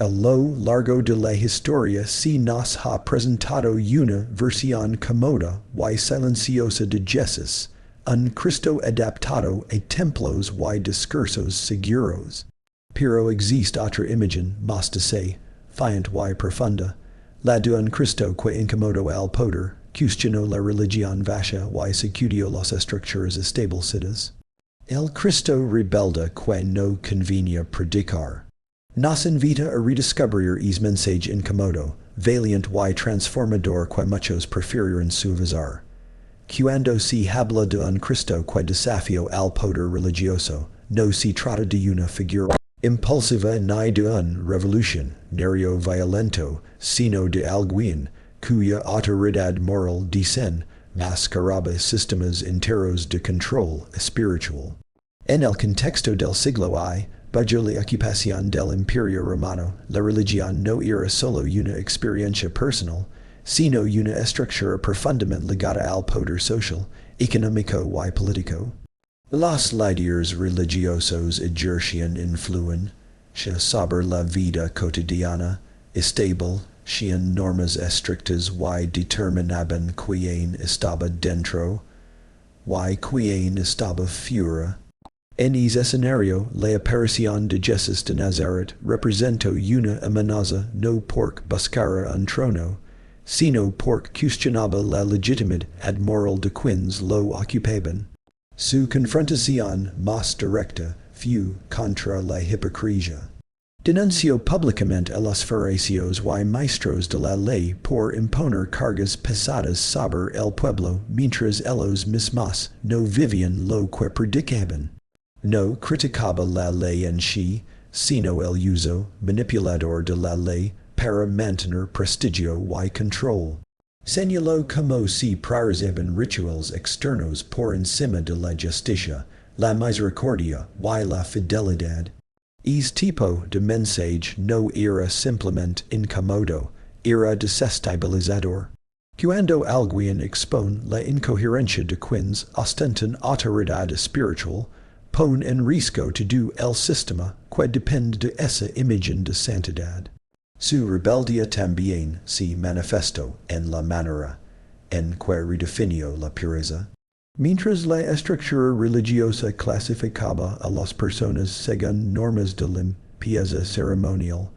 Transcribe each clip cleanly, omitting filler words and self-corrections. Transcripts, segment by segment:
A lo largo de la historia si nos ha presentado una versión cómoda y silenciosa de Jesús, un Cristo adaptado a templos y discursos seguros. Pero existe otra imagen, más de fiant y profunda, la de un Cristo que incomodó al poder, cuestionó la religión vasha y sacudió las estructuras establecidas. El Cristo Rebelde que no convenía predicar. Nos invita a redescubrir es mensaje incómodo, valiente y transformador que muchos prefieren suavizar. Cuando se habla de un Cristo que desafío al poder religioso, no se trata de una figura impulsiva ni de un revolucionario violento, sino de alguien cuya autoridad moral dicen mascaraba sistemas enteros de control espiritual. En el contexto del siglo I, bajo la ocupación del Imperio Romano, la religión no era solo una experiencia personal, sino una estructura profundamente ligada al poder social, económico y político. Los líderes religiosos ejercían influencia sobre la vida cotidiana, establecían normas estrictas y determinaban quién estaba dentro y quién estaba fuera. En ese escenario, la aparición de Jesús de Nazaret representó una amenaza no por buscar un trono, sino por cuestionaba la legitimidad moral de quienes lo ocupaban. Su confrontación más directa fue contra la hipocresía. Denunció públicamente a los fariseos y maestros de la ley por imponer cargas pesadas sobre el pueblo mientras ellos mismos no vivían lo que predicaban. No criticaba la ley en sí, sino el uso manipulador de la ley para mantener prestigio y control. Señaló cómo se priorizaban rituales externos por encima de la justicia, la misericordia y la fidelidad. Este tipo de mensaje no era simplemente incómodo, era desestabilizador. Cuando alguien expone la incoherencia de quienes ostentan autoridad espiritual, pone en riesgo todo el sistema que depende de esa imagen de santidad. Su rebeldía también se manifestó en la manera en que redefinió la pureza. Mientras la estructura religiosa clasificaba a las personas según normas de limpieza ceremonial,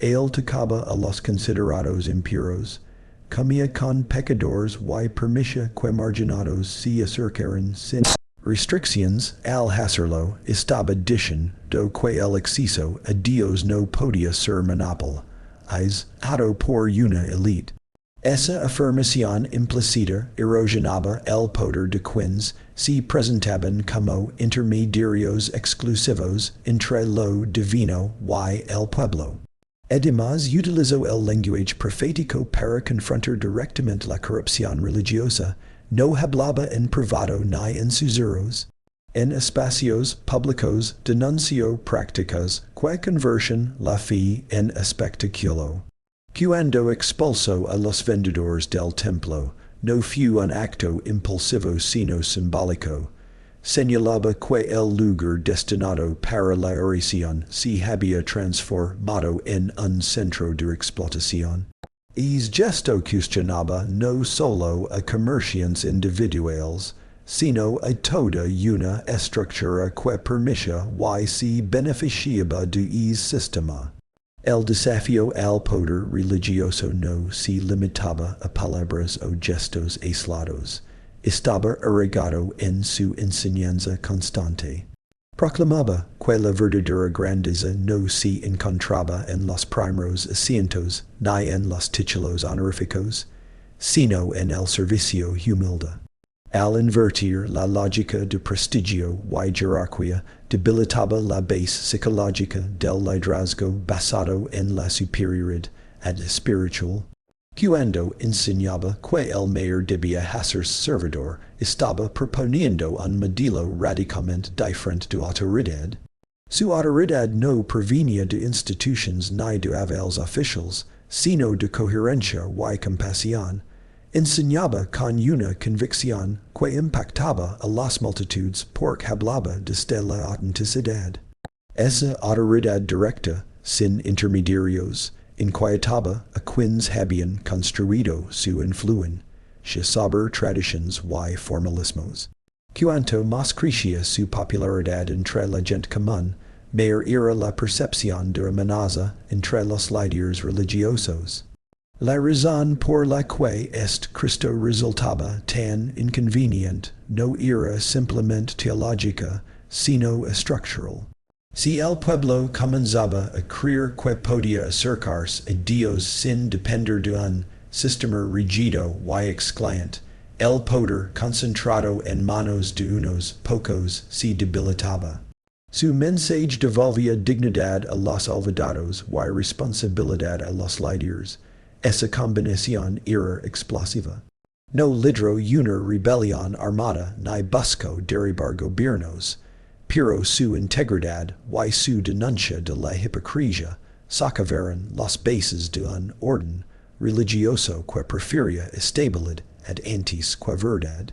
él tocaba a los considerados impuros, comía con pecadores y permitía que marginados se acercaran sin restricciones. Al hacerlo, estaba diciendo que el exceso a Dios no podía ser monopolizado por una élite. Esa afirmación implícita erosionaba el poder de quienes se presentaban como intermediarios exclusivos entre lo divino y el pueblo. Además, utilizó el lenguaje profético para confrontar directamente la corrupción religiosa. No hablaba en privado ni en susurros. En espacios públicos denunció prácticas que convertían la fe en espectáculo. Cuando expulsó a los vendedores del templo, no fue un acto impulsivo sino simbólico. Señalaba que el lugar destinado para la oración se había transformado en un centro de explotación. Es gesto cuestionaba no solo a comerciantes individuales, sino a toda una estructura que permitía y se beneficiaba de ese sistema. El desafío al poder religioso no se limitaba a palabras o gestos aislados, estaba arraigado en su enseñanza constante. Proclamaba que la verdadera grandeza no se encontraba en los primeros asientos ni en los títulos honoríficos, sino en el servicio humilde. Al invertir la lógica de prestigio y jerarquía, debilitaba la base psicológica del liderazgo basado en la superioridad espiritual. Cuando enseñaba que el mayor debía hacer servidor, estaba proponiendo un modelo radicalmente diferente de autoridad. Su autoridad no provenía de instituciones ni de avales oficiales, sino de coherencia y compasión. Enseñaba con una convicción que impactaba a las multitudes porque hablaba desde la autenticidad. Esa autoridad directa, sin intermediarios, inquietaba a quins habian construido su influen, saber traditions y formalismos. Cuanto más crecía su popularidad entre la gente común, mayor era la percepción de amenaza entre los líderes religiosos. La razón por la que Cristo resultaba tan inconveniente no era simplemente teológica, sino estructural. Si el pueblo comenzaba a creer que podía acercarse a Dios sin depender de un sistema rígido y excluyente, el poder concentrado en manos de unos pocos se debilitaba. Su mensaje devolvía dignidad a los olvidados y responsabilidad a los líderes. Esa combinación era explosiva. No lideró una rebelión armada ni buscó derribar gobiernos, pero su integridad y su denuncia de la hipocresía socavaron las bases de un orden religioso que prefería estabilidad antes que verdad.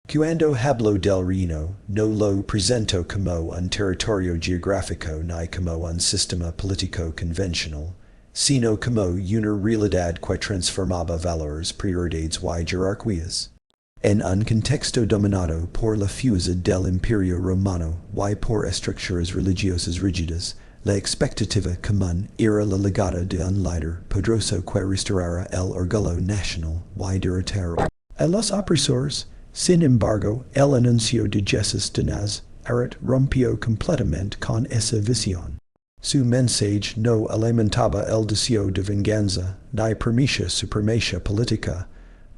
Cuando habló del reino, no lo presentó como un territorio geográfico ni como un sistema político convencional, sino como una realidad que transformaba valores, prioridades y jerarquías. En un contexto dominado por la fuerza del imperio romano y por estructuras religiosas rígidas, la expectativa común era la llegada de un líder poderoso que restaurara el orgullo nacional y duradero. A los opresores, sin embargo, el anuncio de Jesús de Nazaret rompió completamente con esa visión. Su mensaje no alimentaba el deseo de venganza, ni permitía supremacía política.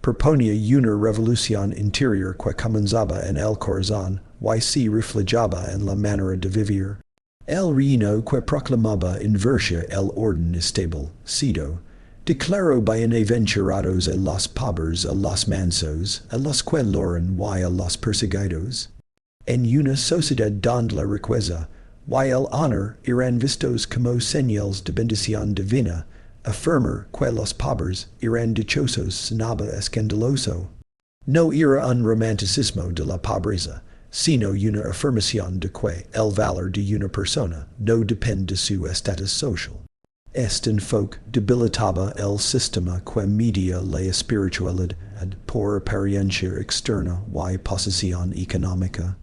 Proponía una revolución interior que comenzaba en el corazón y se reflejaba en la manera de vivir. El reino que proclamaba invertía el orden establecido. Declaró bienaventurados a los pobres, a los mansos, a los que lloran y a los perseguidos. En una sociedad donde la riqueza y el honor eran vistos como señales de bendición divina, afirmar que los pobres eran dichosos sonaba escandaloso. No era un romanticismo de la pobreza, sino una afirmación de que el valor de una persona no depende de su estatus social. Este enfoque debilitaba el sistema que medía la espiritualidad por apariencia externa y posición económica.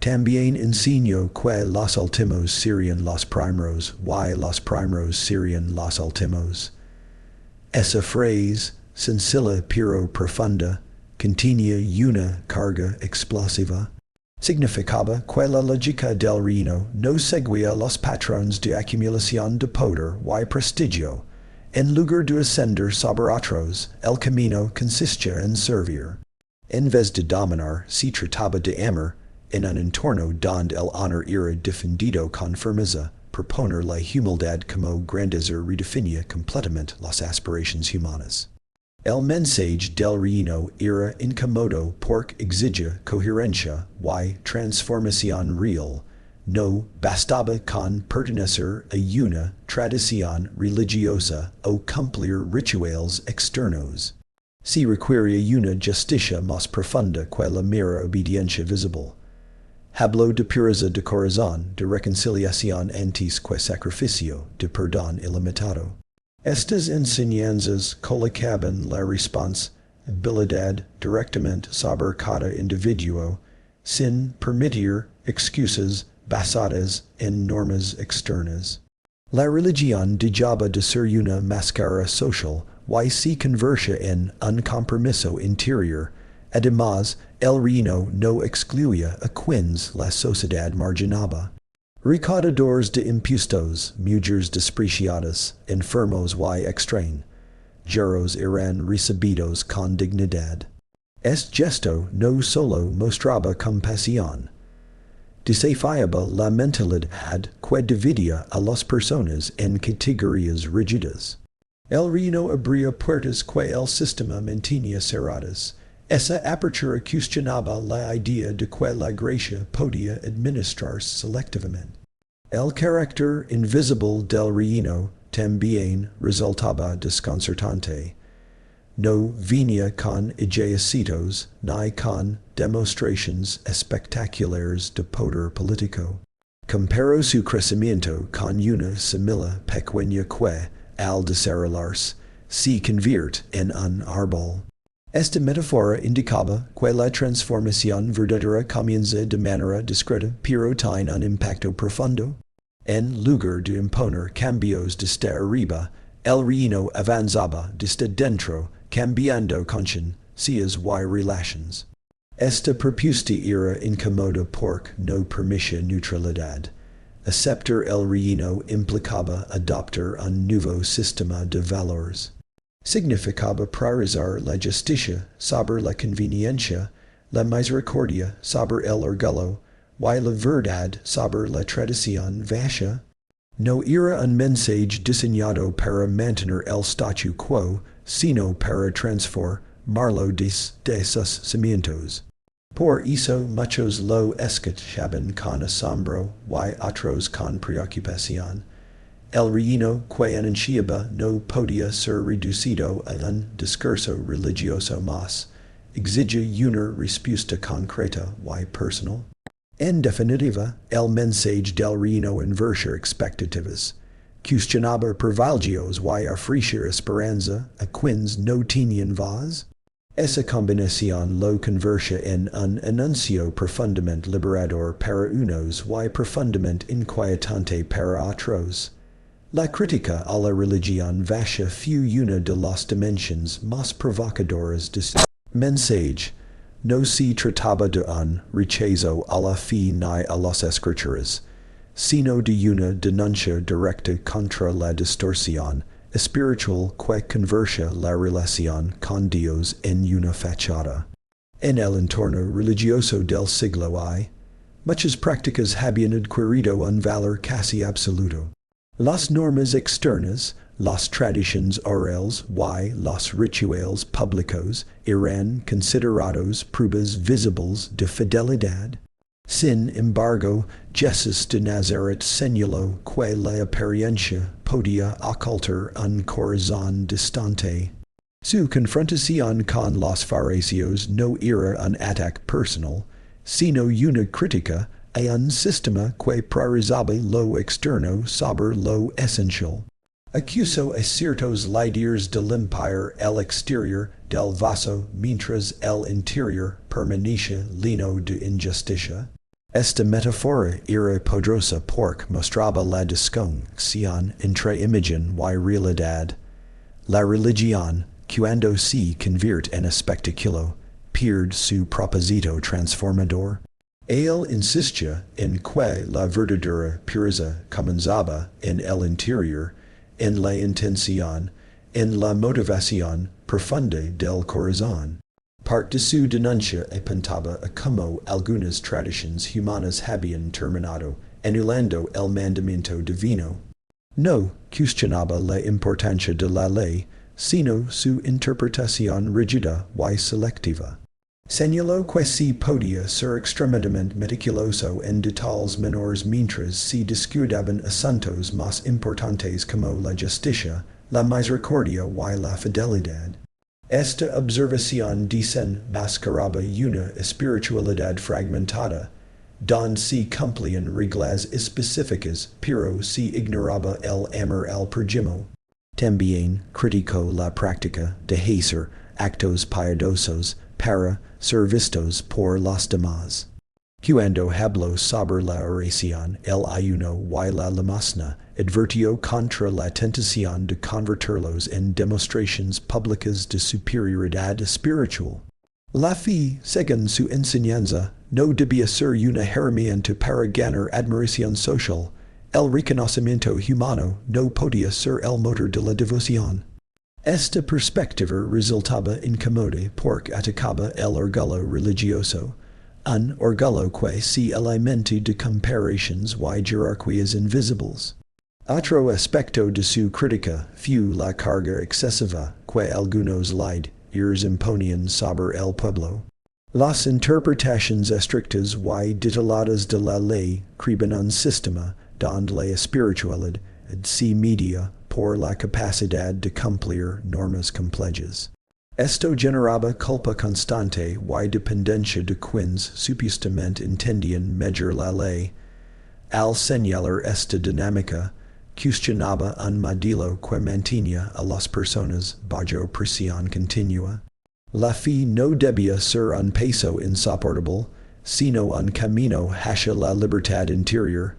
También enseñó que los últimos serían los primeros y los primeros serían los últimos. Esa frase, sencilla pero profunda, contenía una carga explosiva. Significaba que la lógica del reino no seguía los patrones de acumulación de poder y prestigio. En lugar de ascender sobre otros, el camino consistía en servir. En vez de dominar, se trataba de amar, en un entorno donde el honor era defendido con firmeza. Proponer la humildad como grandeza redefinía completamente las aspiraciones humanas. El mensaje del reino era incómodo porque exigía coherencia y transformación real. No bastaba con pertenecer a una tradición religiosa o cumplir rituales externos. Se requería una justicia más profunda que la mera obediencia visible. Habló de pureza de corazón, de reconciliación antes que sacrificio, de perdón ilimitado. Estas enseñanzas colocaban la responsabilidad directamente sobre cada individuo, sin permitir excusas basadas en normas externas. La religión dejaba de ser una máscara social y se convertía en un compromiso interior. Además, el reino no excluía a quienes la sociedad marginaba. Recaudadores de impuestos, mujeres despreciadas, enfermos y extranjeros eran recibidos con dignidad. Este gesto no solo mostraba compasión, desafiaba la mentalidad que dividía a las personas en categorías rígidas. El reino abría puertas que el sistema mantenía cerradas. Esa apertura cuestionaba la idea de que la gracia podía administrarse selectivamente. El carácter invisible del reino también resultaba desconcertante. No venía con ejércitos ni con demostraciones espectaculares de poder político. Comparo su crecimiento con una semilla pequeña que, al desarrollarse, se convierte en un árbol. Esta metáfora indicaba que la transformación verdadera comienza de manera discreta pero tiene un impacto profundo. En lugar de imponer cambios desde arriba, el reino avanzaba desde dentro, cambiando conciencias y relaciones. Esta propuesta era incómoda porque no permitía neutralidad. Aceptar el reino implicaba adoptar un nuevo sistema de valores. Significaba priorizar la justicia sobre la conveniencia, la misericordia sobre el orgullo, y la verdad sobre la tradición vieja. No era un mensaje diseñado para mantener el statu quo, sino para transformarlo desde sus cimientos. Por eso muchos lo escuchaban con asombro y otros con preocupación. El reino que anunciaba no podía ser reducido a un discurso religioso más. Exige una respuesta concreta y personal. En definitiva, el mensaje del reino inversa expectativas. Cuestionaba privilegios y ofrecía esperanza a quienes no tenían voz. Esa combinación lo convertía en un anuncio profundamente liberador para unos y profundamente inquietante para otros. La crítica a la religión vieja fue una de las dimensiones más provocadoras de su mensaje. No se trataba de un rechazo a la fe ni a las escrituras, sino de una denuncia directa contra la distorsión espiritual que convertía la relación con Dios en una fachada. En el entorno religioso del siglo I, muchas prácticas habían adquirido un valor casi absoluto. Las normas externas, las tradiciones orales y los rituales públicos eran considerados pruebas visibles de fidelidad. Sin embargo, Jesús de Nazaret señaló que la apariencia podía ocultar un corazón distante. Su confrontación con los fariseos no era un ataque personal, sino una crítica a un sistema que priorizaba lo externo sobre lo esencial. Acusó a ciertos líderes de limpiar el exterior del vaso mientras el interior permanecía lleno de injusticia. Esta metáfora era poderosa porque mostraba la disconexión entre imagen y realidad. La religión, cuando se convierte en espectáculo, pierde su propósito transformador. Él insistía en que la verdadera pureza comenzaba en el interior, en la intención, en la motivación profunda del corazón. Parte de su denuncia apuntaba a cómo algunas tradiciones humanas habían terminado, anulando el mandamiento divino. No cuestionaba la importancia de la ley, sino su interpretación rígida y selectiva. Señaló que se podía ser extremadamente meticuloso en detalles menores mientras se descuidaban asuntos más importantes como la justicia, la misericordia y la fidelidad. Esta observación desenmascaraba una espiritualidad fragmentada, donde se cumplían reglas específicas, pero se ignoraba el amor al prójimo. También criticó la práctica de hacer actos piadosos para ser vistos por los demás. Cuando habló sobre la oración, el ayuno y la limosna, advirtió contra la tentación de convertirlos en demostraciones públicas de superioridad espiritual. La fe, según su enseñanza, no debía ser una herramienta para ganar admiración social. El reconocimiento humano no podía ser el motor de la devoción. Esta perspectiva resultaba incómoda porque atacaba el orgullo religioso, un orgullo que se alimenta de comparaciones y jerarquías invisibles. Otro aspecto de su crítica fue la carga excesiva que algunos líderes imponían sobre el pueblo. Las interpretaciones estrictas y detalladas de la ley creaban un sistema donde la espiritualidad se medía por la capacidad de cumplir normas complejas. Esto generaba culpa constante y dependencia de quienes supuestamente entendían medir la ley. al señalar esta dinámica, cuestionaba un modelo que mantenía a las personas bajo presión continua. La fe no debía ser un peso insoportable, sino un camino hacia la libertad interior.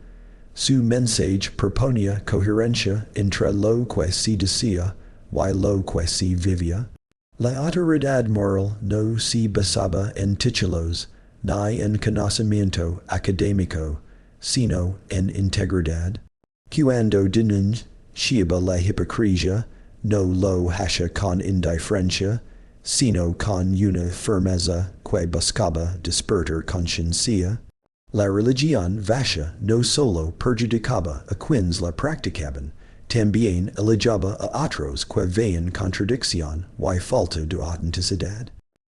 Su mensaje proponía coherencia entre lo que se decía y lo que se vivía. La autoridad moral no se basaba en títulos, ni en conocimiento académico, sino en integridad. Cuando denunciaba la hipocresía, no lo hacía con indiferencia, sino con una firmeza que buscaba despertar conciencia. La religión vacía no solo perjudicaba a quienes la practicaban, también elogiaba a otros que veían contradicción y falta de autenticidad.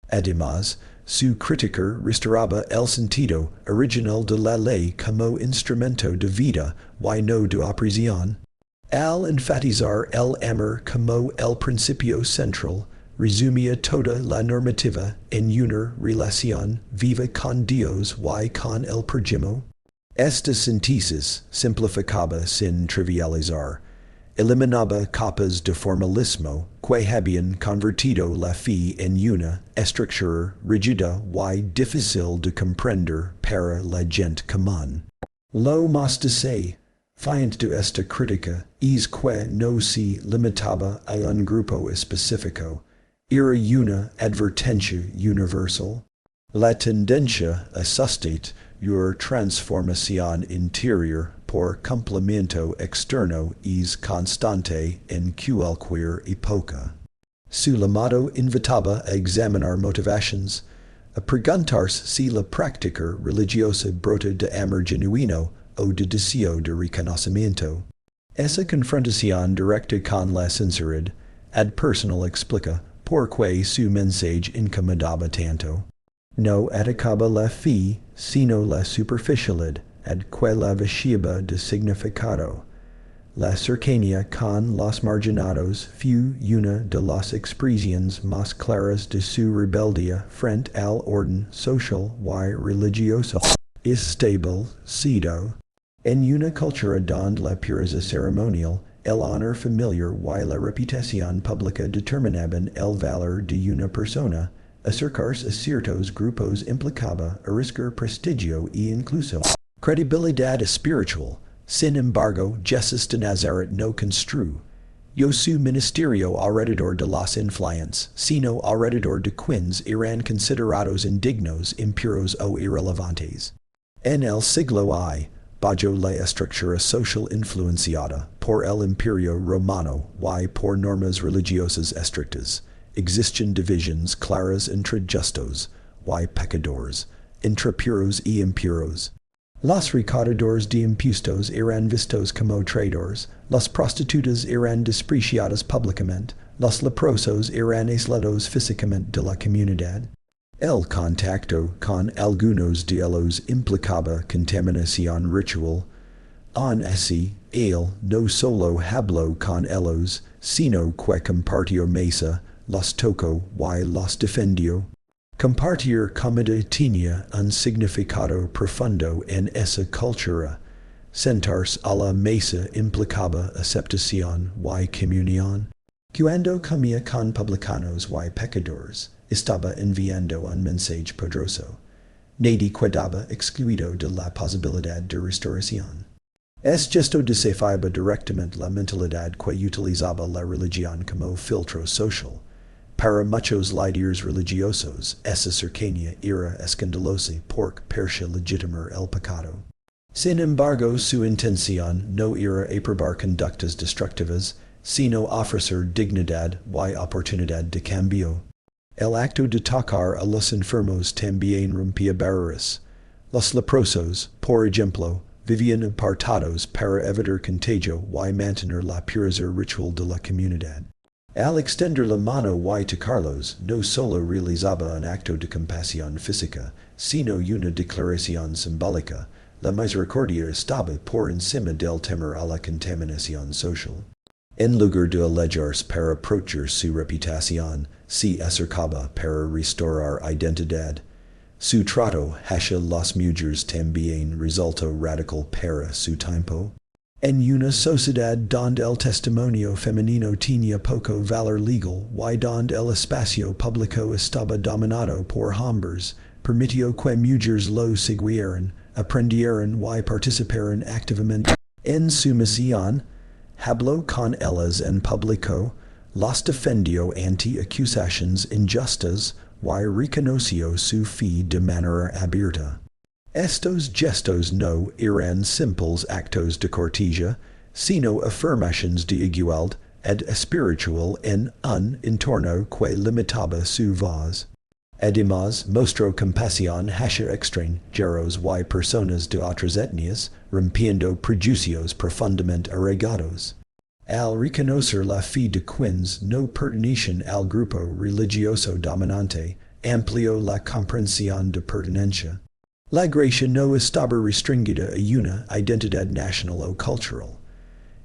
Además, su crítica restauraba el sentido original de la ley como instrumento de vida y no de opresión. Al enfatizar el amor como el principio central, resumía toda la normativa en una relación viva con Dios y con el prójimo. Esta síntesis simplificaba sin trivializar, eliminaba capas de formalismo que habían convertido la fe en una estructura rígida y difícil de comprender para la gente común. Lo más desafiante de esta crítica es que no se limitaba a un grupo específico, era una advertencia universal. La tendencia a sostener una transformación interior por complemento externo es constante en cualquier época. Su llamado invitaba a examinar motivaciones, a preguntarse si la práctica religiosa brota de amor genuino o de deseo de reconocimiento. Esa confrontación directa con la sinceridad ad personal explica por qué su mensaje incomodaba tanto. No atacaba la fe, sino la superficialidad ad que la vacía de significado. La cercanía con los marginados fue una de las expresiones más claras de su rebeldía frente al orden social y religioso establecido. En una cultura donde la pureza ceremonial, el honor familiar y la reputación pública determinaban el valor de una persona, acercarse a ciertos grupos implicaba arriesgar prestigio e incluso credibilidad espiritual. Sin embargo, Jesús de Nazaret no construyó su ministerio alrededor de las influencias, sino alrededor de quienes eran considerados indignos, impuros o irrelevantes. En el siglo I, bajo la estructura social influenciada por el Imperio Romano y por normas religiosas estrictas, existen divisiones claras entre justos y pecadores, entre puros y impuros. Los recaudadores de impuestos eran vistos como traidores, las prostitutas eran despreciadas públicamente, los leprosos eran aislados físicamente de la comunidad. El contacto con algunos de ellos implicaba contaminación ritual. Aun así, él no solo habló con ellos, sino que compartió mesa, los tocó y los defendió. Compartir comida tenía un significado profundo en esa cultura. Sentarse a la mesa implicaba aceptación y comunión. Cuando comía con publicanos y pecadores, estaba enviando un mensaje poderoso. Nadie quedaba excluido de la posibilidad de restauración. Esto desafiaba directamente la mentalidad que utilizaba la religión como filtro social. Para muchos líderes religiosos, esa cercanía era escandalosa porque parecía legitimar el pecado. Sin embargo, su intención no era aprobar conductas destructivas, sino ofrecer dignidad y oportunidad de cambio. El acto de tocar a los enfermos también rompía barreras. Los leprosos, por ejemplo, vivían apartados para evitar contagio y mantener la pureza ritual de la comunidad. Al extender la mano y tocarlos, no solo realizaba un acto de compasión física, sino una declaración simbólica. La misericordia estaba por encima del temor a la contaminación social. En lugar de alejarse para proteger su reputación, se acercaba para restaurar identidad. Su trato hacia las mujeres también resultó radical para su tiempo. En una sociedad donde el testimonio femenino tenía poco valor legal y donde el espacio público estaba dominado por hombres, permitió que mujeres lo siguieran, aprendieran y participaran activamente en su misión. Habló con ellas en público, las defendió ante acusaciones injustas y reconoció su fe de manera abierta. Estos gestos no eran simples actos de cortesía, sino afirmaciones de igualdad ed espiritual en un entorno que limitaba su voz. Además, mostró compasión hacia extranjeros y personas de otras etnias, rompiendo prejuicios profundamente arraigados. Al reconocer la fe de quienes no pertenecían al grupo religioso dominante, amplió la comprensión de pertenencia. La gracia no estaba restringida a una identidad nacional o cultural.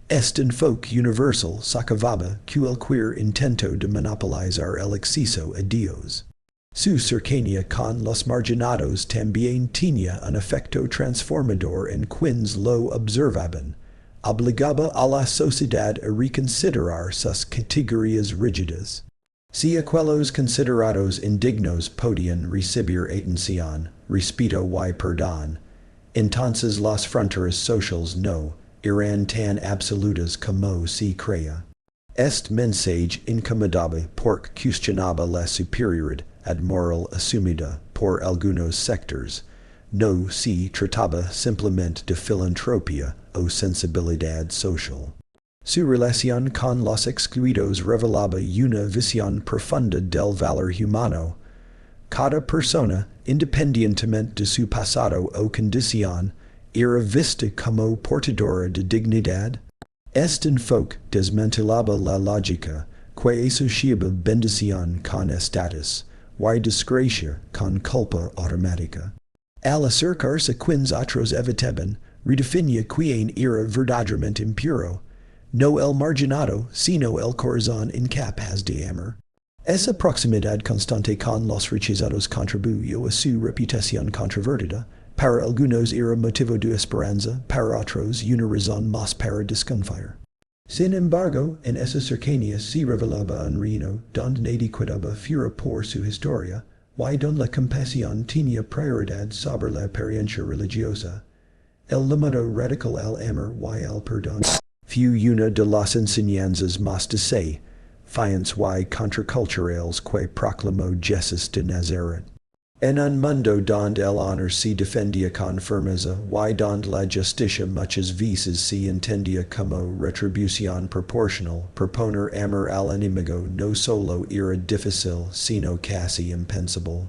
Este enfoque universal socavaba cualquier intento de monopolizar el acceso a Dios. Su cercanía con los marginados también tenía un efecto transformador en quienes lo observaban. Obligaba a la sociedad a reconsiderar sus categorías rígidas. Si aquellos considerados indignos podían recibir atención, respeto y perdón, entonces las fronteras sociales no eran tan absolutas como se creía. Este mensaje incomodaba porque cuestionaba la superioridad moral asumida por algunos sectores. No se trataba simplemente de filantropía o sensibilidad social. Su relación con los excluidos revelaba una visión profunda del valor humano. Cada persona, independientemente de su pasado o condición, era vista como portadora de dignidad. Este enfoque desmantelaba la lógica que asociaba bendición con estatus y desgracia con culpa automática. Al acercarse a quienes otros evitaban, redefinía quién era verdaderamente impuro. No el marginado, sino el corazón incapaz de amar. Esa proximidad constante con los rechazados contribuyó a su reputación controvertida. Para algunos era motivo de esperanza, para otros una razón más para desconfiar. Sin embargo, en esa cercanía se revelaba un reino donde nadie cuidaba fuera por su historia, y donde la compasión tenía prioridad sobre la apariencia religiosa. El llamado radical al amor y al perdón fue una de las enseñanzas más desafiantes y contraculturales que proclamó Jesús de Nazaret. En un mundo donde el honor se defendía con firmeza y donde la justicia muchas veces se entendía como retribución proporcional, proponer amor al enemigo no solo era difícil, sino casi impensable.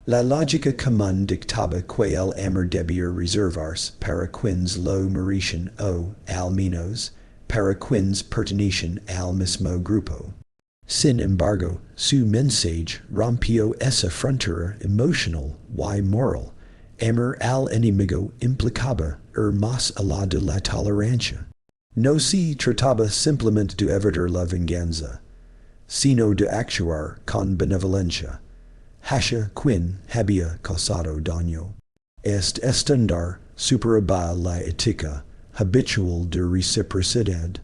La lógica común dictaba que el amor debía reservarse para quienes lo merecían o, al menos, para quienes pertenecían al mismo grupo. Sin embargo, su mensaje rompió esa frontera emocional y moral. Amar al enemigo implicaba ir más allá de la tolerancia. No se trataba simplemente de evitar la venganza, sino de actuar con benevolencia hacia quien había causado daño. Este estándar superaba la ética habitual de reciprocidad.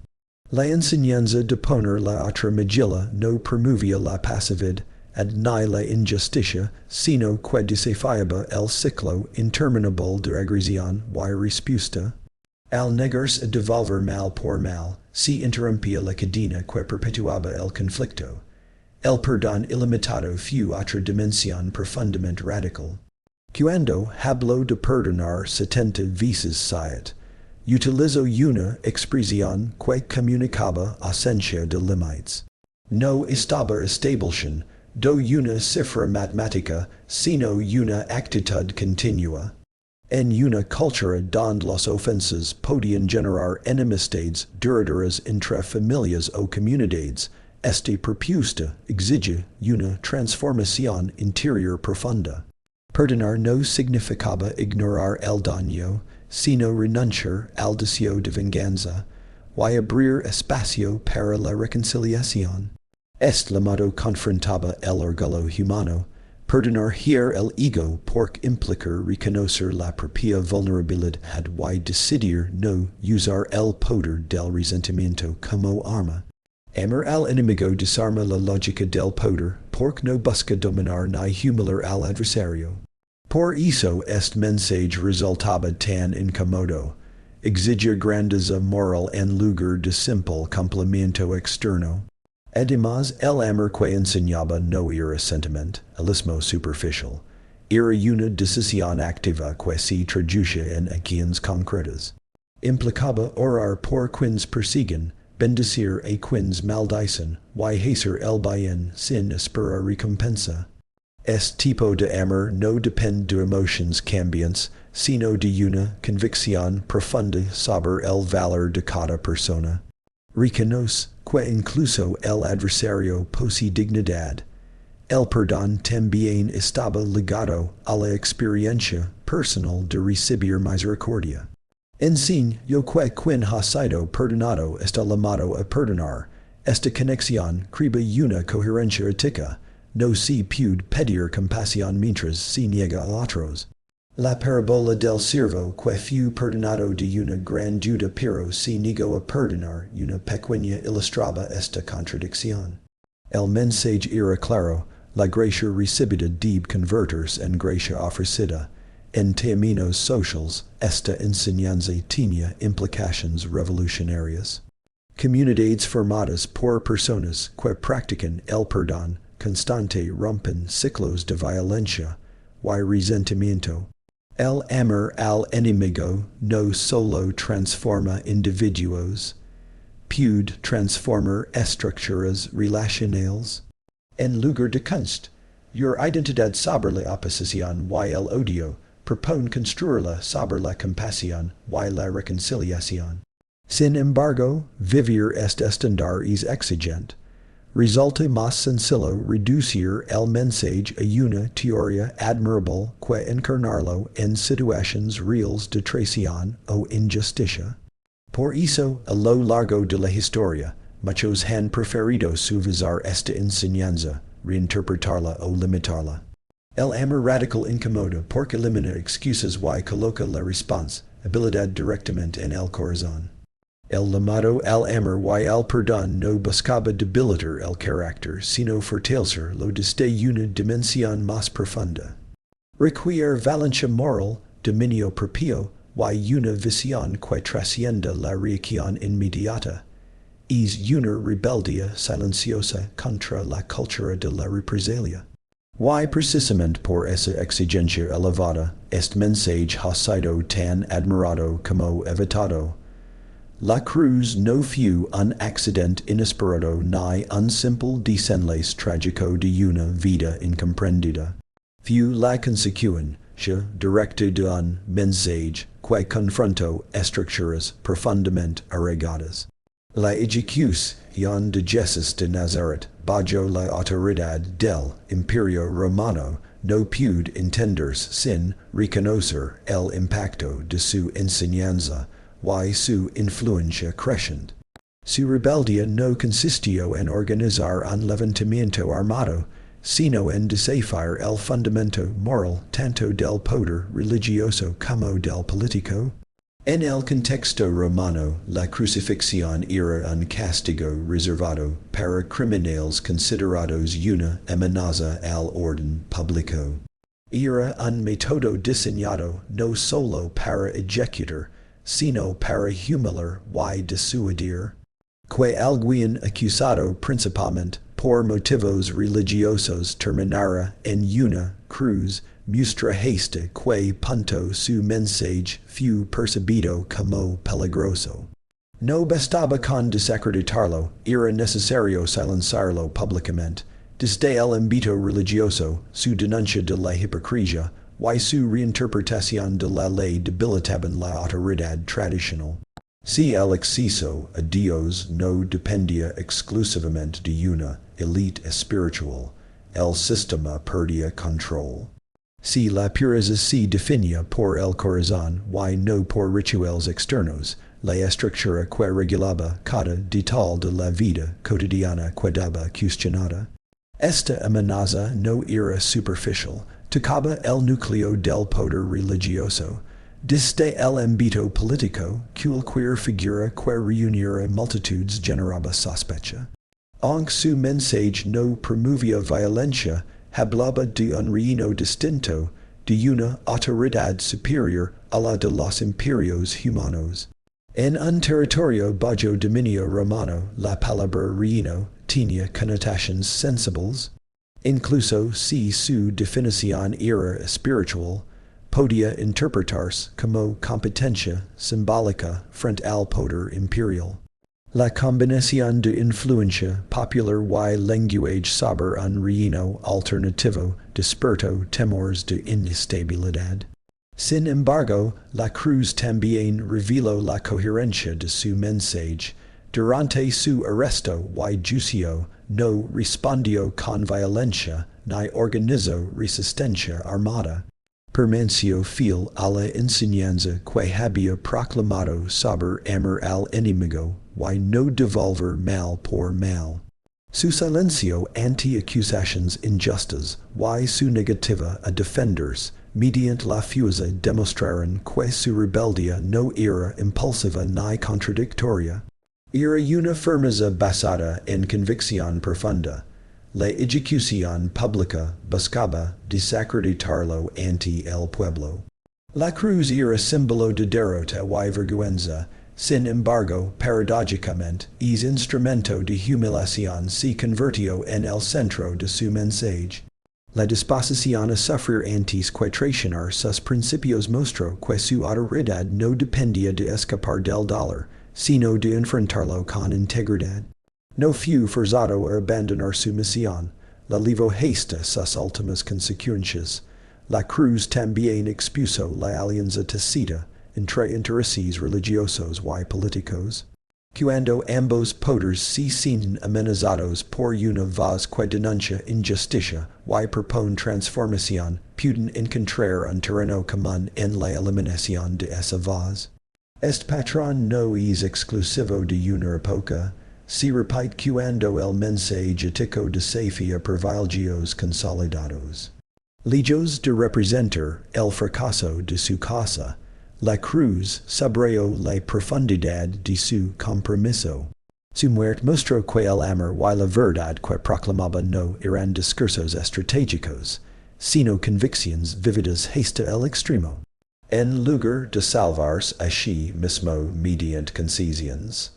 La enseñanza de poner la otra mejilla no promovía la pasividad ni la injusticia, sino que desafiaba el ciclo interminable de agresión y respuesta. Al negarse a devolver mal por mal, se interrumpía la cadena que perpetuaba el conflicto. El perdón ilimitado fue otra dimensión profundamente radical. Cuando habló de perdonar 70 veces 7, utilizó una expresión que comunicaba ausencia de límites. No estaba estableciendo una cifra matemática, sino una actitud continua. En una cultura donde las ofensas podían generar enemistades duraderas entre familias o comunidades, esta propuesta exige una transformación interior profunda. Perdonar no significaba ignorar el daño, sino renunciar al deseo de venganza, y abrir espacio para la reconciliación. Este llamado confrontaba el orgullo humano, Perdonar hier el ego por implicar reconocer la propia vulnerabilidad y decidir no usar el poder del resentimiento como arma. Amar al enemigo desarma la lógica del poder, porque no busca dominar ni humillar al adversario. Por eso este mensaje resultaba tan incómodo. Exigir grandeza moral en lugar de simple cumplimiento externo. Además, el amor que enseñaba no era sentiment, elismo superficial. Era una decisión activa que se traduce en acciones concretas. Implicaba orar por quienes persiguen, bendecir a quienes maldicen, y hacer el bien sin esperar recompensa. Este tipo de amor no depende de emociones cambiantes, sino de una convicción profunda sobre el valor de cada persona. Reconoce que incluso el adversario posee dignidad. El perdón también estaba ligado a la experiencia personal de recibir misericordia. Enseñó que quien ha sido perdonado está llamado a perdonar. Esta conexión crea una coherencia ética. No se puede pedir compasión mientras se niega a otros. La parábola del siervo que fue perdonado de una gran deuda pero se negó a perdonar una pequeña ilustraba esta contradicción. El mensaje era claro, la gracia recibida debe convertirse en gracia ofrecida. En términos sociales, esta enseñanza tenía implicaciones revolucionarias. Comunidades formadas por personas que practican el perdón constante rompen ciclos de violencia y resentimiento. El amor al enemigo no solo transforma individuos, puede transformar estructuras relacionales. En lugar de construir identidad sobre la oposición y el odio, propone construirla sobre la compasión y la reconciliación. Sin embargo, vivir este estándar es exigente. Resulta más sencillo reducir el mensaje a una teoría admirable que encarnarlo en situaciones reales de traición o injusticia. Por eso, a lo largo de la historia, muchos han preferido suavizar esta enseñanza, reinterpretarla o limitarla. El amor radical incomoda porque elimina excusas y coloca la responsabilidad directamente en el corazón. El llamado al amor y al perdón no buscaba debilitar el carácter, sino fortalecerlo desde una dimensión más profunda. Requiere valencia moral, dominio propio, y una visión que trascienda la reacción inmediata. Es una rebeldía silenciosa contra la cultura de la represalia. Y precisamente por esa exigencia elevada, este mensaje ha sido tan admirado como evitado. La cruz no fue un accidente inesperado ni un simple desenlace trágico de una vida incomprendida. Fue la consecuencia directa de un mensaje que confrontó estructuras profundamente arraigadas. La ejecución de Jesús de Nazaret bajo la autoridad del Imperio Romano no puede entenderse sin reconocer el impacto de su enseñanza y su influencia creciente. Su rebeldía no consistió en organizar un levantamiento armado, sino en desafiar el fundamento moral tanto del poder religioso como del político. En el contexto romano, la crucifixión era un castigo reservado para criminales considerados una amenaza al orden público. Era un método diseñado no solo para ejecutar, sino para humillar y disuadir. Que alguien acusado principalmente por motivos religiosos terminara en una cruz muestra hasta que punto su mensaje fue percibido como peligroso. No bastaba con desacreditarlo, era necesario silenciarlo públicamente. Desde el ámbito religioso, su denuncia de la hipocresía y su reinterpretación de la ley debilitaban la autoridad tradicional. Si el acceso a Dios no dependía exclusivamente de una élite espiritual, el sistema perdía control. Si la pureza se definía por el corazón y no por rituales externos, la estructura que regulaba cada detalle de la vida cotidiana quedaba cuestionada. Esta amenaza no era superficial, tocaba el núcleo del poder religioso, desde el ámbito político, cualquier figura que reuniera multitudes generaba sospecha. Aunque su mensaje no promovía violencia, hablaba de un reino distinto, de una autoridad superior a la de los imperios humanos. En un territorio bajo dominio romano, la palabra reino tenía connotaciones sensibles. Incluso si su definición era espiritual, podía interpretarse como competencia simbólica frente al poder imperial. La combinación de influencia popular y lenguaje sobre un reino alternativo despertó temores de inestabilidad. Sin embargo, la cruz también reveló la coherencia de su mensaje. Durante su arresto y juicio, no respondió con violencia ni organizó resistencia armada. Permaneció fiel a la enseñanza que había proclamado sobre amar al enemigo y no devolver mal por mal. Su silencio ante acusaciones injustas y su negativa a defenderse mediante la fuerza demostraron que su rebeldía no era impulsiva ni contradictoria. Era una firmeza basada en convicción profunda. La ejecución pública buscaba desacreditarlo ante el pueblo. La cruz era símbolo de derrota y vergüenza. Sin embargo, paradójicamente, es instrumento de humiliación se convirtió en el centro de su mensaje. La disposición a sufrir antes que traicionar sus principios mostró que su autoridad no dependía de escapar del dolor, sino de enfrentarlo con integridad. No fue forzado a abandonar su misión, la llevó hasta sus últimas consecuencias. La cruz también expuso la alianza tácita entre intereses religiosos y políticos. Cuando ambos poderes se sienten amenazados por una voz que denuncia injusticia y propone transformación, pueden encontrar un terreno común en la eliminación de esa voz. Este patrón no es exclusivo de una época. Se repite cuando el mensaje ético desafía privilegios consolidados. Lejos de representar el fracaso de su causa, la cruz subrayó la profundidad de su compromiso. Su muerte mostró que el amor y la verdad que proclamaba no eran discursos estratégicos, sino convicciones vividas hasta el extremo. En lugar de salvarse a sí mismo mediante concesiones,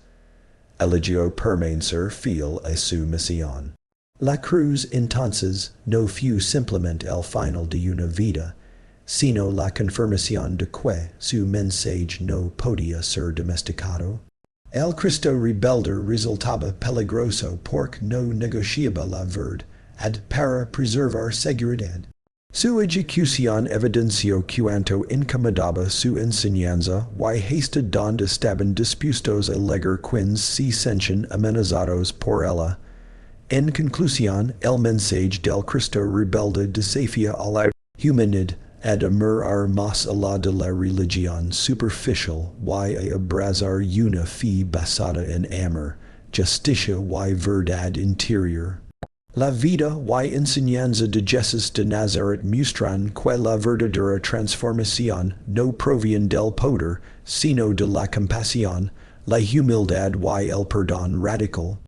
eligió permanecer fiel a su misión. La cruz entonces no fue simplemente el final de una vida, sino la confirmación de que su mensaje no podía ser domesticado. El Cristo Rebelde resultaba peligroso porque no negociaba la verdad para preservar seguridad. Su ejecución evidenció cuánto incomodaba su enseñanza y hasta donde estaban dispuestos a legar quienes se sentían amenazados por ella. En conclusión, el mensaje del Cristo Rebelde desafía a la humanidad a amar más allá de la religión superficial y a abrazar una fe basada en amor, justicia y verdad interior. La vida y enseñanza de Jesús de Nazaret muestran que la verdadera transformación no proviene del poder, sino de la compasión, la humildad y el perdón radical.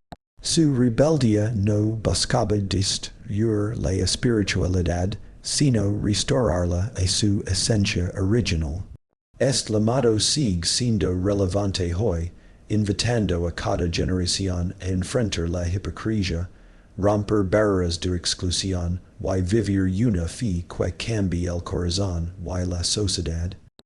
Su rebeldía no buscaba destruir la espiritualidad, sino restaurarla a su esencia original. Este llamado sigue siendo relevante hoy, invitando a cada generación a enfrentar la hipocresía, romper barreras de exclusión y vivir una fe que cambie el corazón y la sociedad.